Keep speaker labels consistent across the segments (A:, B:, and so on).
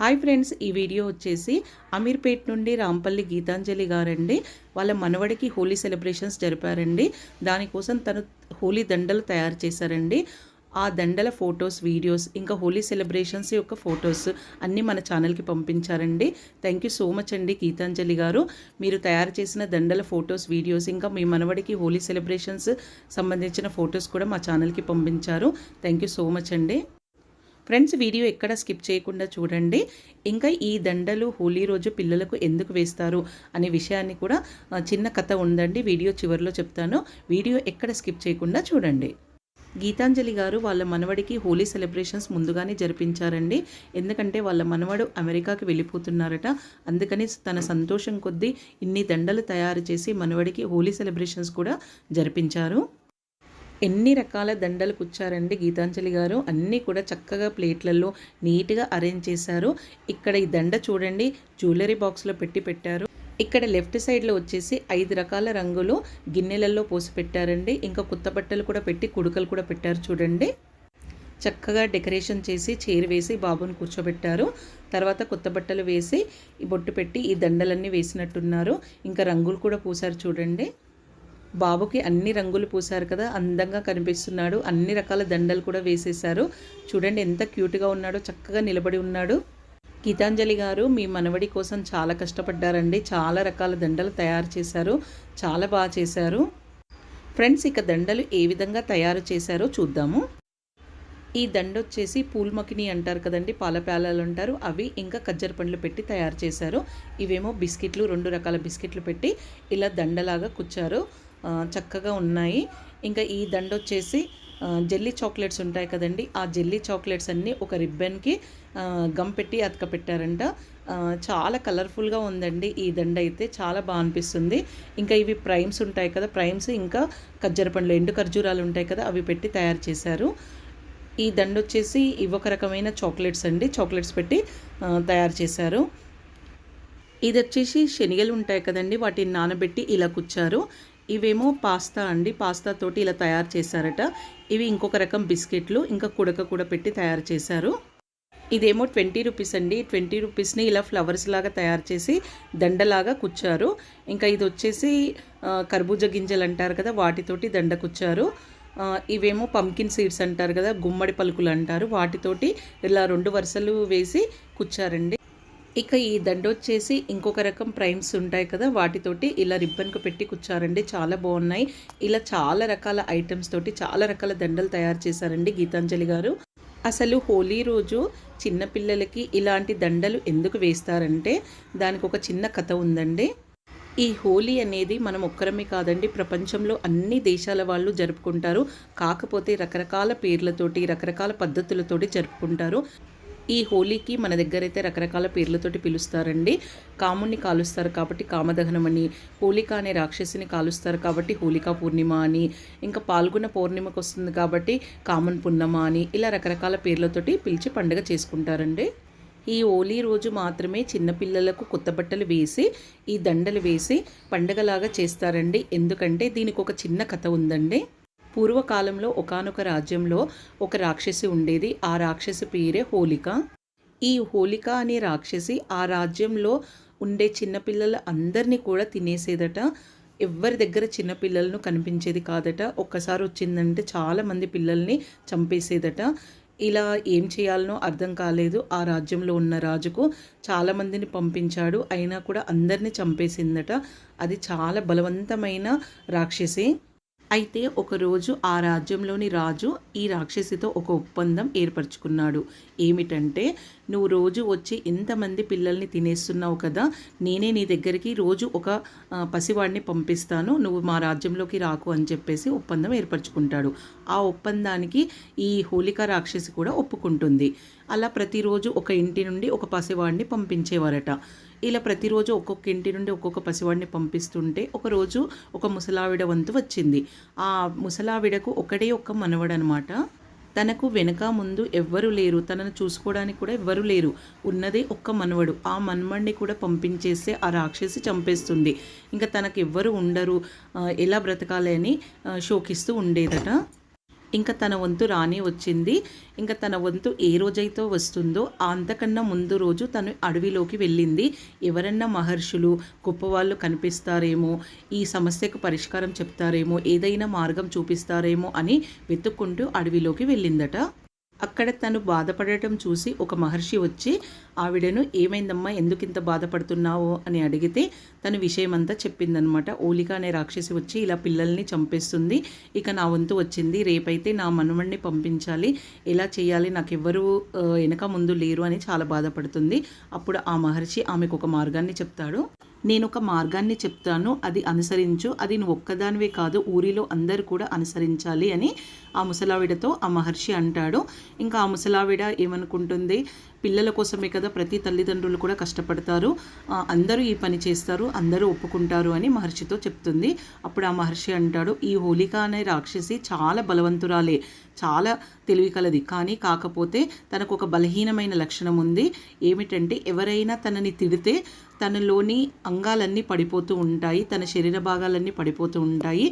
A: Hi friends, ఈ video వచ్చేసి అమీర్పేట్ నుండి రాంపల్లి గీతాంజలి గారండి. వాళ్ళ మనవడికి హోలీ సెలబ్రేషన్స్ జరిపారండి. దానికోసం తను హోలీ దండలు తయారు చేశారండి. ఆ దండల ఫొటోస్, వీడియోస్, ఇంకా హోలీ సెలబ్రేషన్స్ యొక్క ఫొటోస్ అన్నీ మన ఛానల్కి పంపించారండి. థ్యాంక్ యూ సో మచ్ అండి గీతాంజలి గారు. మీరు తయారు చేసిన దండల ఫొటోస్, వీడియోస్, ఇంకా మీ మనవడికి హోలీ సెలబ్రేషన్స్ సంబంధించిన ఫొటోస్ కూడా మా ఛానల్కి పంపించారు. థ్యాంక్ యూ సో మచ్ అండి. ఫ్రెండ్స్, వీడియో ఎక్కడ స్కిప్ చేయకుండా చూడండి. ఇంకా ఈ దండలు హోలీ రోజు పిల్లలకు ఎందుకు వేస్తారు అనే విషయాన్ని కూడా చిన్న కథ ఉందండి, వీడియో చివరిలో చెప్తాను. వీడియో ఎక్కడ స్కిప్ చేయకుండా చూడండి. గీతాంజలి గారు వాళ్ళ మనవడికి హోలీ సెలబ్రేషన్స్ ముందుగానే జరిపించారండి. ఎందుకంటే వాళ్ళ మనవడు అమెరికాకి వెళ్ళిపోతున్నారట. అందుకని తన సంతోషం కొద్దీ ఇన్ని దండలు తయారు చేసి మనవడికి హోలీ సెలబ్రేషన్స్ కూడా జరిపించారు. ఎన్ని రకాల దండలు కుచ్చారండి గీతాంజలి గారు. అన్నీ కూడా చక్కగా ప్లేట్లలో నీట్గా అరేంజ్ చేశారు. ఇక్కడ ఈ దండ చూడండి, జ్యువెలరీ బాక్స్లో పెట్టారు. ఇక్కడ లెఫ్ట్ సైడ్లో వచ్చేసి 5 రకాల రంగులు గిన్నెలలో పోసి పెట్టారండి. ఇంకా కొత్త బట్టలు కూడా పెట్టి కుడుకలు కూడా పెట్టారు చూడండి. చక్కగా డెకరేషన్ చేసి చైర్ వేసి బాబుని కూర్చోబెట్టారు. తర్వాత కొత్త బట్టలు వేసి ఈ బొట్టు పెట్టి ఈ దండలన్నీ వేసినట్టున్నారు. ఇంకా రంగులు కూడా పూసారు చూడండి. బాబుకి అన్ని రంగులు పూసారు కదా, అందంగా కనిపిస్తున్నాడు. అన్ని రకాల దండలు కూడా వేసేశారు. చూడండి ఎంత క్యూట్గా ఉన్నాడో, చక్కగా నిలబడి ఉన్నాడు. గీతాంజలి గారు మీ మనవడి కోసం చాలా కష్టపడ్డారండి. చాలా రకాల దండలు తయారు చేశారు. చాలా బాగా చేశారు. ఫ్రెండ్స్, ఇక దండలు ఏ విధంగా తయారు చేశారో చూద్దాము. ఈ దండ వచ్చేసి పూల్మకిని అంటారు కదండి, పాల ప్యాలాలు అంటారు, అవి ఇంకా ఖజ్జర పండ్లు పెట్టి తయారు చేశారు. ఇవేమో బిస్కెట్లు, 2 రకాల బిస్కెట్లు పెట్టి ఇలా దండలాగా కుచ్చారు. చక్కగా ఉన్నాయి. ఇంకా ఈ దండ వచ్చేసి జెల్లీ చాక్లెట్స్ ఉంటాయి కదండి, ఆ జెల్లీ చాక్లెట్స్ అన్నీ ఒక రిబ్బన్కి గమ్ పెట్టి అతకపెట్టారంట. చాలా కలర్ఫుల్గా ఉందండి ఈ దండ అయితే, చాలా బాగా అనిపిస్తుంది. ఇంకా ఇవి ప్రైమ్స్ ఉంటాయి కదా, ప్రైమ్స్ ఇంకా ఖజ్జర పండ్లు, ఎండు ఖర్జూరాలు ఉంటాయి కదా, అవి పెట్టి తయారు చేశారు. ఈ దండ వచ్చేసి ఇవి ఒక రకమైన చాక్లెట్స్ అండి, చాక్లెట్స్ పెట్టి తయారు చేశారు. ఇది వచ్చేసి శనగలు ఉంటాయి కదండి, వాటిని నానబెట్టి ఇలా కుచ్చారు. ఇవేమో పాస్తా అండి, పాస్తా తోటి ఇలా తయారు చేశారట. ఇవి ఇంకొక రకం బిస్కెట్లు, ఇంకా కుడక కూడా పెట్టి తయారు చేశారు. ఇదేమో 20 రూపీస్ అండి. 20 రూపీస్ని ఇలా ఫ్లవర్స్ లాగా తయారు చేసి దండలాగా కుచ్చారు. ఇంకా ఇది వచ్చేసి కర్బూజ గింజలు అంటారు కదా, వాటితోటి దండ కుచ్చారు. ఇవేమో పంకిన్ సీడ్స్ అంటారు కదా, గుమ్మడి పలుకులు అంటారు, వాటితోటి ఇలా 2 వరుసలు వేసి కుచ్చారండి. ఇక ఈ దండ వచ్చేసి ఇంకొక రకం ప్రైమ్స్ ఉంటాయి కదా, వాటితోటి ఇలా రిబ్బన్కు పెట్టి కుచ్చారండి. చాలా బాగున్నాయి. ఇలా చాలా రకాల ఐటమ్స్ తోటి చాలా రకాల దండలు తయారు చేశారండి గీతాంజలి గారు. అసలు హోలీ రోజు చిన్నపిల్లలకి ఇలాంటి దండలు ఎందుకు వేస్తారంటే దానికి ఒక చిన్న కథ ఉందండి. ఈ హోలీ అనేది మనం ఒక్కరమే కాదండి, ప్రపంచంలో అన్ని దేశాల వాళ్ళు జరుపుకుంటారు. కాకపోతే రకరకాల పేర్లతోటి, రకరకాల పద్ధతులతోటి జరుపుకుంటారు. ఈ హోలీకి మన దగ్గర అయితే రకరకాల పేర్లతోటి పిలుస్తారండి. కాముణ్ణి కాలుస్తారు కాబట్టి కామదహనం అని, హోలిక అనే రాక్షసిని కాలుస్తారు కాబట్టి హోలికా పూర్ణిమ అని, ఇంకా పాల్గొన పౌర్ణిమకు వస్తుంది కాబట్టి కామన్ పున్నమ అని, ఇలా రకరకాల పేర్లతోటి పిలిచి పండుగ చేసుకుంటారండి. ఈ హోలీ రోజు మాత్రమే చిన్నపిల్లలకు కొత్త బట్టలు వేసి ఈ దండలు వేసి పండగలాగా చేస్తారండి. ఎందుకంటే దీనికి ఒక చిన్న కథ ఉందండి. పూర్వకాలంలో ఒకానొక రాజ్యంలో ఒక రాక్షసి ఉండేది. ఆ రాక్షసి పేరే హోలిక. ఈ హోలిక అనే రాక్షసి ఆ రాజ్యంలో ఉండే చిన్నపిల్లల అందరినీ కూడా తినేసేదట. ఎవరి దగ్గర చిన్నపిల్లలను కనిపించేది కాదట. ఒక్కసారి వచ్చిందంటే చాలామంది పిల్లల్ని చంపేసేదట. ఇలా ఏం చేయాలనో అర్థం కాలేదు ఆ రాజ్యంలో ఉన్న రాజుకు. చాలామందిని పంపించాడు, అయినా కూడా అందరినీ చంపేసిందట. అది చాలా బలవంతమైన రాక్షసి. అయితే ఒకరోజు ఆ రాజ్యంలోని రాజు ఈ రాక్షసితో ఒక ఒప్పందం ఏర్పరచుకున్నాడు. ఏమిటంటే, నువ్వు రోజు వచ్చి ఇంతమంది పిల్లల్ని తినేస్తున్నావు కదా, నేనే నీ దగ్గరికి రోజు ఒక పసివాడిని పంపిస్తాను, నువ్వు మా రాజ్యంలోకి రాకు అని చెప్పేసి ఒప్పందం ఏర్పరచుకుంటాడు. ఆ ఒప్పందానికి ఈ హోలికా రాక్షసి కూడా ఒప్పుకుంటుంది. అలా ప్రతిరోజు ఒక ఇంటి నుండి ఒక పసివాడిని పంపించేవారట. ఇలా ప్రతిరోజు ఒక్కొక్క ఇంటి నుండి ఒక్కొక్క పసివాడిని పంపిస్తుంటే ఒకరోజు ఒక ముసలావిడ వంతు వచ్చింది. ఆ ముసలావిడకు ఒకడే ఒక్క మనవడనమాట. తనకు వెనక ముందు ఎవ్వరూ లేరు, తనను చూసుకోవడానికి కూడా ఎవ్వరూ లేరు. ఉన్నదే ఒక్క మనవడు. ఆ మనవడిని కూడా పంపించేస్తే ఆ రాక్షసి చంపేస్తుంది. ఇంకా తనకు ఎవ్వరు ఉండరు, ఎలా బ్రతకాలి అని శోకిస్తూ ఉండేదట. ఇంకా తన వంతు రానే వచ్చింది. ఇంకా తన వంతు ఏ రోజైతే వస్తుందో అంతకన్నా ముందు రోజు తను అడవిలోకి వెళ్ళింది. ఎవరన్నా మహర్షులు గొప్పవాళ్ళు కనిపిస్తారేమో, ఈ సమస్యకు పరిష్కారం చెప్తారేమో, ఏదైనా మార్గం చూపిస్తారేమో అని వెతుక్కుంటూ అడవిలోకి వెళ్ళిందట. అక్కడ తను బాధపడటం చూసి ఒక మహర్షి వచ్చి ఆవిడను ఏమైందమ్మా, ఎందుకింత బాధపడుతున్నావు అని అడిగితే తను విషయమంతా చెప్పిందనమాట. హోలిక అనే రాక్షసి వచ్చి ఇలా పిల్లల్ని చంపేస్తుంది, ఇక నా వంతు వచ్చింది, రేపైతే నా మనవణ్ణి పంపించాలి, ఎలా చేయాలి, నాకు ఎవ్వరూ వెనక ముందు లేరు అని చాలా బాధపడుతుంది. అప్పుడు ఆ మహర్షి ఆమెకు ఒక మార్గాన్ని చెప్తాడు. నేను ఒక మార్గాన్ని చెప్తాను, అది అనుసరించు, అది నువ్వు ఒక్కదానివే కాదు ఊరిలో అందరూ కూడా అనుసరించాలి అని ఆ ముసలావిడతో ఆ మహర్షి అంటాడు. ఇంకా ఆ ముసలావిడ ఏమనుకుంటుంది, పిల్లల కోసమే కదా ప్రతి తల్లిదండ్రులు కూడా కష్టపడతారు, అందరూ ఈ పని చేస్తారు, అందరూ ఒప్పుకుంటారు అని మహర్షితో చెప్తుంది. అప్పుడు ఆ మహర్షి అంటాడు, ఈ హోలిక అనే రాక్షసి చాలా బలవంతురాలే, చాలా తెలివి కలది, కానీ కాకపోతే తనకు ఒక బలహీనమైన లక్షణం ఉంది. ఏమిటంటే ఎవరైనా తనని తిడితే తనలోని అంగాలన్నీ పడిపోతూ ఉంటాయి, తన శరీర భాగాలన్నీ పడిపోతూ ఉంటాయి.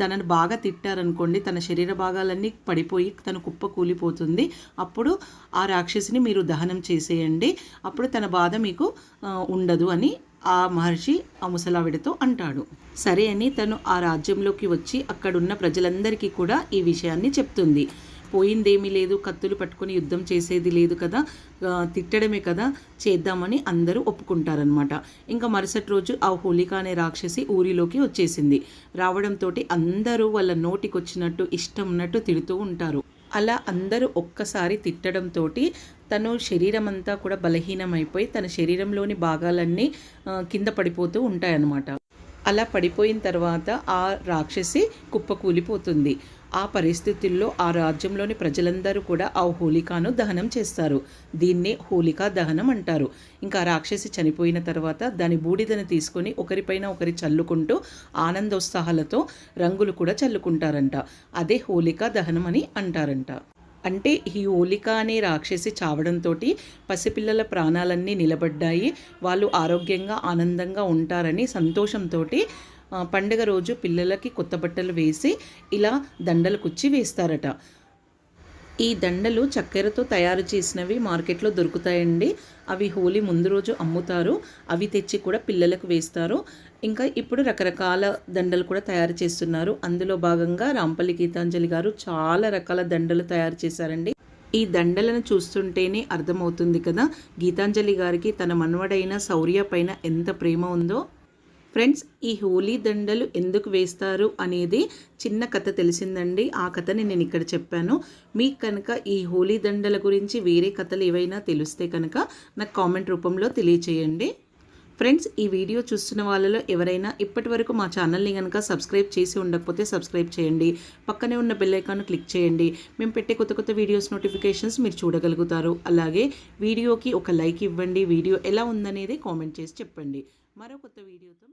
A: తనను బాగా తిట్టారనుకోండి, తన శరీర భాగాలన్నీ పడిపోయి తను కుప్ప కూలిపోతుంది. అప్పుడు ఆ రాక్షసిని మీరు దహనం చేసేయండి, అప్పుడు తన బాధ మీకు ఉండదు అని ఆ మహర్షి ఆ ముసలావిడతో అంటాడు. సరే అని తను ఆ రాజ్యంలోకి వచ్చి అక్కడున్న ప్రజలందరికీ కూడా ఈ విషయాన్ని చెప్తుంది. పోయిందేమీ లేదు, కత్తులు పట్టుకొని యుద్ధం చేసేది లేదు కదా, తిట్టడమే కదా, చేద్దామని అందరూ ఒప్పుకుంటారనమాట. ఇంకా మరుసటి రోజు ఆ హోలిక అనే రాక్షసి ఊరిలోకి వచ్చేసింది. రావడంతో అందరూ వాళ్ళ నోటికొచ్చినట్టు ఇష్టం ఉన్నట్టు తిడుతూ ఉంటారు. అలా అందరూ ఒక్కసారి తిట్టడంతో తను శరీరం అంతా కూడా బలహీనమైపోయి తన శరీరంలోని భాగాలన్నీ కింద పడిపోతూ ఉంటాయన్నమాట. అలా పడిపోయిన తర్వాత ఆ రాక్షసి కుప్పకూలిపోతుంది. ఆ పరిస్థితుల్లో ఆ రాజ్యంలోని ప్రజలందరూ కూడా ఆ హోలికాను దహనం చేస్తారు. దీన్నే హోలికా దహనం అంటారు. ఇంకా రాక్షసి చనిపోయిన తర్వాత దాని బూడిదను తీసుకొని ఒకరిపైన ఒకరి చల్లుకుంటూ ఆనందోత్సాహాలతో రంగులు కూడా చల్లుకుంటారంట. అదే హోలికా దహనం అని అంటారంట. అంటే ఈ హోలిక అనే రాక్షసి చావడంతో పసిపిల్లల ప్రాణాలన్నీ నిలబడ్డాయి, వాళ్ళు ఆరోగ్యంగా ఆనందంగా ఉంటారని సంతోషంతో పండుగ రోజు పిల్లలకి కొత్త బట్టలు వేసి ఇలా దండలు కుచ్చి వేస్తారట. ఈ దండలు చక్కెరతో తయారు చేసినవి మార్కెట్లో దొరుకుతాయండి. అవి హోలీ ముందు రోజు అమ్ముతారు, అవి తెచ్చి కూడా పిల్లలకు వేస్తారు. ఇంకా ఇప్పుడు రకరకాల దండలు కూడా తయారు చేస్తున్నారు. అందులో భాగంగా రాంపల్లి గీతాంజలి గారు చాలా రకాల దండలు తయారు చేశారండి. ఈ దండలను చూస్తుంటేనే అర్థమవుతుంది కదా గీతాంజలి గారికి తన మనవడైన శౌర్య పైన ఎంత ప్రేమ ఉందో. ఫ్రెండ్స్, ఈ హోలీ దండలు ఎందుకు వేస్తారు అనేది చిన్న కథ తెలిసిందండి. ఆ కథని నేను ఇక్కడ చెప్పాను. మీకు కనుక ఈ హోలీ దండల గురించి వేరే కథలు ఏవైనా తెలిస్తే కనుక నాకు కామెంట్ రూపంలో తెలియచేయండి. ఫ్రెండ్స్, ఈ వీడియో చూస్తున్న వాళ్ళలో ఎవరైనా ఇప్పటి వరకు మా ఛానల్ని కనుక సబ్స్క్రైబ్ చేసి ఉండకపోతే సబ్స్క్రైబ్ చేయండి. పక్కనే ఉన్న బెల్ ఐకాన్ క్లిక్ చేయండి. మేము పెట్టే కొత్త కొత్త వీడియోస్ నోటిఫికేషన్స్ మీరు చూడగలుగుతారు. అలాగే వీడియోకి ఒక లైక్ ఇవ్వండి. వీడియో ఎలా ఉందనేది కామెంట్ చేసి చెప్పండి. మరో కొత్త వీడియోతో